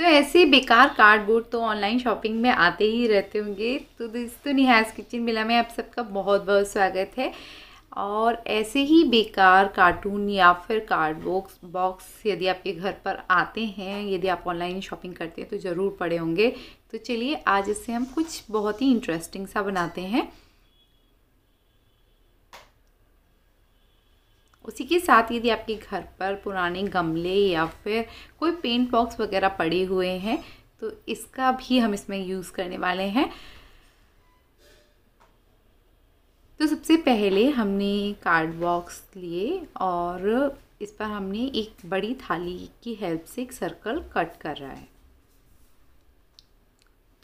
तो ऐसे बेकार कार्डबोर्ड तो ऑनलाइन शॉपिंग में आते ही रहते होंगे। तो दोस्तों निहाज़ किचन मिला में आप सबका बहुत बहुत स्वागत है। और ऐसे ही बेकार कार्टून या फिर कार्ड बॉक्स यदि आपके घर पर आते हैं, यदि आप ऑनलाइन शॉपिंग करते हैं तो ज़रूर पड़े होंगे। तो चलिए आज इससे हम कुछ बहुत ही इंटरेस्टिंग सा बनाते हैं। उसी के साथ यदि आपके घर पर पुराने गमले या फिर कोई पेंट बॉक्स वगैरह पड़े हुए हैं तो इसका भी हम इसमें यूज़ करने वाले हैं। तो सबसे पहले हमने कार्ड बॉक्स लिए और इस पर हमने एक बड़ी थाली की हेल्प से एक सर्कल कट कर रहा है।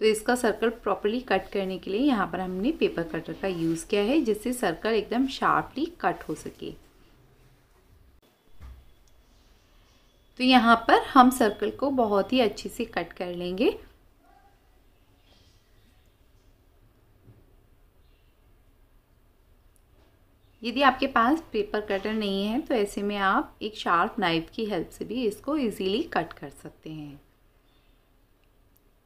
तो इसका सर्कल प्रॉपर्ली कट करने के लिए यहाँ पर हमने पेपर कटर का यूज़ किया है, जिससे सर्कल एकदम शार्पली कट हो सके। तो यहाँ पर हम सर्कल को बहुत ही अच्छे से कट कर लेंगे। यदि आपके पास पेपर कटर नहीं है तो ऐसे में आप एक शार्प नाइफ की हेल्प से भी इसको इजीली कट कर सकते हैं।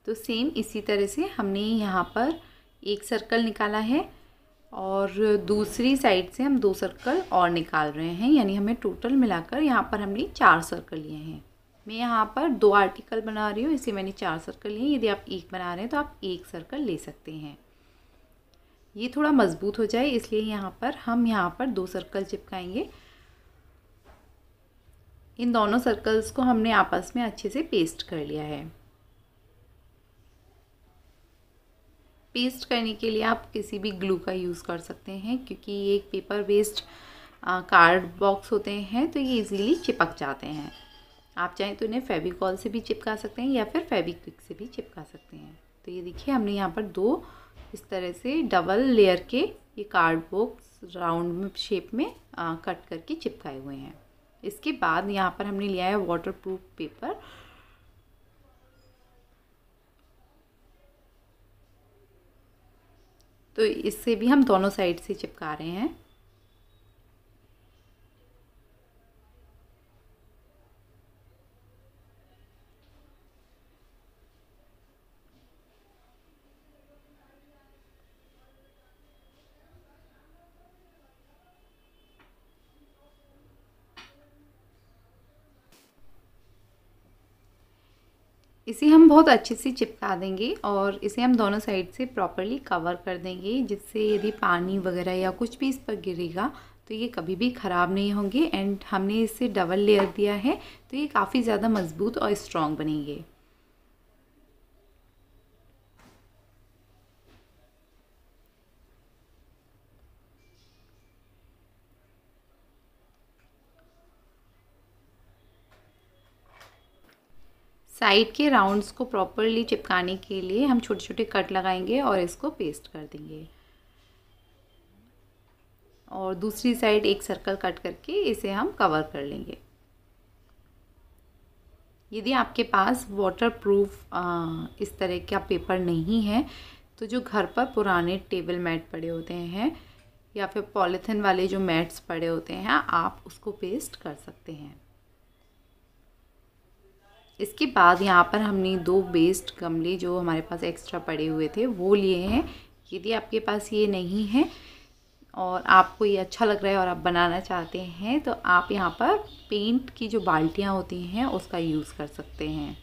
तो सेम इसी तरह से हमने यहाँ पर एक सर्कल निकाला है और दूसरी साइड से हम 2 सर्कल और निकाल रहे हैं, यानी हमें टोटल मिलाकर यहाँ पर हमने 4 सर्कल लिए हैं। मैं यहाँ पर 2 आर्टिकल बना रही हूँ, इसे मैंने 4 सर्कल लिए। यदि आप एक बना रहे हैं तो आप एक सर्कल ले सकते हैं। ये थोड़ा मजबूत हो जाए इसलिए यहाँ पर 2 सर्कल चिपकाएंगे। इन दोनों सर्कल्स को हमने आपस में अच्छे से पेस्ट कर लिया है। पेस्ट करने के लिए आप किसी भी ग्लू का यूज़ कर सकते हैं, क्योंकि ये एक पेपर बेस्ड कार्ड बॉक्स होते हैं तो ये इजीली चिपक जाते हैं। आप चाहें तो इन्हें फेविकॉल से भी चिपका सकते हैं या फिर फेविक्विक से भी चिपका सकते हैं। तो ये देखिए हमने यहाँ पर 2 इस तरह से डबल लेयर के ये कार्ड बॉक्स राउंड शेप में कट करके चिपकाए हुए हैं। इसके बाद यहाँ पर हमने लिया है वाटरप्रूफ पेपर। तो इससे भी हम दोनों साइड से चिपका रहे हैं। इसे हम बहुत अच्छे से चिपका देंगे और इसे हम दोनों साइड से प्रॉपर्ली कवर कर देंगे, जिससे यदि पानी वगैरह या कुछ भी इस पर गिरेगा तो ये कभी भी ख़राब नहीं होंगे। एंड हमने इसे डबल लेयर दिया है तो ये काफ़ी ज़्यादा मज़बूत और स्ट्रॉन्ग बनेंगे। साइड के राउंड्स को प्रॉपर्ली चिपकाने के लिए हम छोटे छोटे कट लगाएंगे और इसको पेस्ट कर देंगे। और दूसरी साइड एक सर्कल कट करके इसे हम कवर कर लेंगे। यदि आपके पास वाटरप्रूफ इस तरह का पेपर नहीं है तो जो घर पर पुराने टेबल मैट पड़े होते हैं या फिर पॉलीथिन वाले जो मैट्स पड़े होते हैं, आप उसको पेस्ट कर सकते हैं। इसके बाद यहाँ पर हमने 2 बेस्ड गमले जो हमारे पास एक्स्ट्रा पड़े हुए थे वो लिए हैं। यदि आपके पास ये नहीं है और आपको ये अच्छा लग रहा है और आप बनाना चाहते हैं तो आप यहाँ पर पेंट की जो बाल्टियाँ होती हैं उसका यूज़ कर सकते हैं।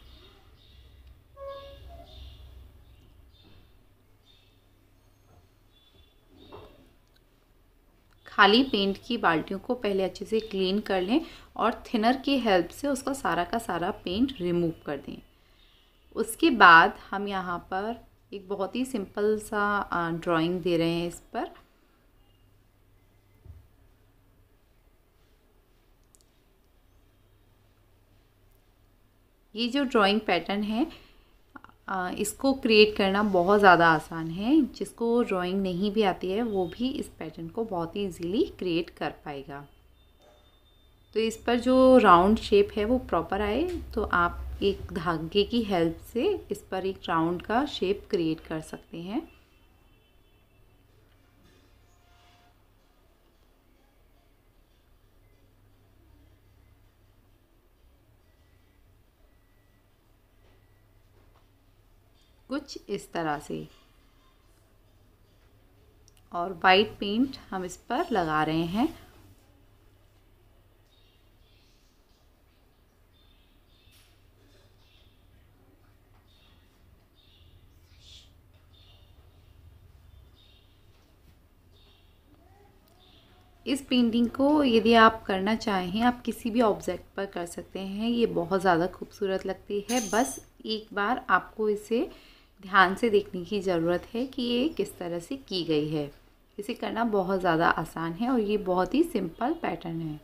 खाली पेंट की बाल्टियों को पहले अच्छे से क्लीन कर लें और थिनर की हेल्प से उसका सारा का सारा पेंट रिमूव कर दें। उसके बाद हम यहाँ पर एक बहुत ही सिंपल सा ड्राइंग दे रहे हैं इस पर। ये जो ड्राइंग पैटर्न है इसको क्रिएट करना बहुत ज़्यादा आसान है। जिसको ड्राइंग नहीं भी आती है वो भी इस पैटर्न को बहुत ही इजीली क्रिएट कर पाएगा। तो इस पर जो राउंड शेप है वो प्रॉपर आए तो आप एक धागे की हेल्प से इस पर एक राउंड का शेप क्रिएट कर सकते हैं। कुछ इस तरह से। और वाइट पेंट हम इस पर लगा रहे हैं। इस पेंटिंग को यदि आप करना चाहें आप किसी भी ऑब्जेक्ट पर कर सकते हैं, ये बहुत ज़्यादा खूबसूरत लगती है। बस एक बार आपको इसे ध्यान से देखने की ज़रूरत है कि ये किस तरह से की गई है। इसे करना बहुत ज़्यादा आसान है और ये बहुत ही सिंपल पैटर्न है।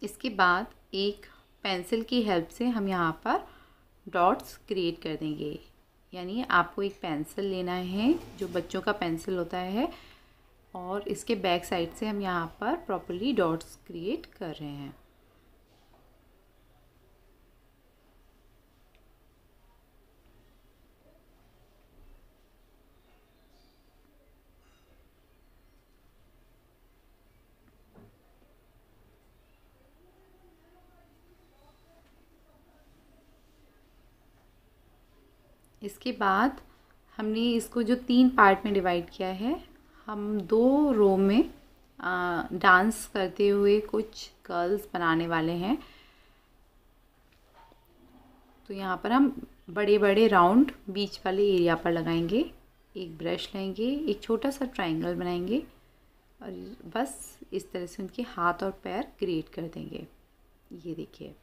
इसके बाद एक पेंसिल की हेल्प से हम यहाँ पर डॉट्स क्रिएट कर देंगे। यानी आपको एक पेंसिल लेना है जो बच्चों का पेंसिल होता है, और इसके बैक साइड से हम यहाँ पर प्रॉपर्ली डॉट्स क्रिएट कर रहे हैं। इसके बाद हमने इसको जो 3 पार्ट में डिवाइड किया है, हम 2 रो में डांस करते हुए कुछ गर्ल्स बनाने वाले हैं। तो यहाँ पर हम बड़े बड़े राउंड बीच वाले एरिया पर लगाएंगे। एक ब्रश लेंगे, एक छोटा सा ट्रायंगल बनाएंगे और बस इस तरह से उनके हाथ और पैर क्रिएट कर देंगे। ये देखिए।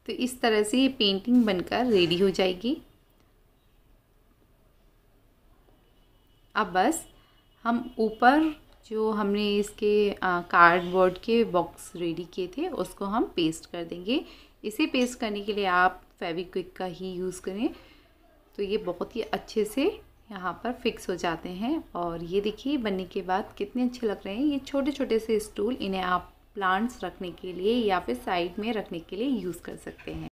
तो इस तरह से ये पेंटिंग बनकर रेडी हो जाएगी। अब बस हम ऊपर जो हमने इसके कार्डबोर्ड के बॉक्स रेडी किए थे उसको हम पेस्ट कर देंगे। इसे पेस्ट करने के लिए आप फेविक्विक का ही यूज़ करें, तो ये बहुत ही अच्छे से यहाँ पर फिक्स हो जाते हैं। और ये देखिए बनने के बाद कितने अच्छे लग रहे हैं। ये छोटे छोटे से स्टूल, इन्हें आप प्लांट्स रखने के लिए या फिर साइड में रखने के लिए यूज़ कर सकते हैं।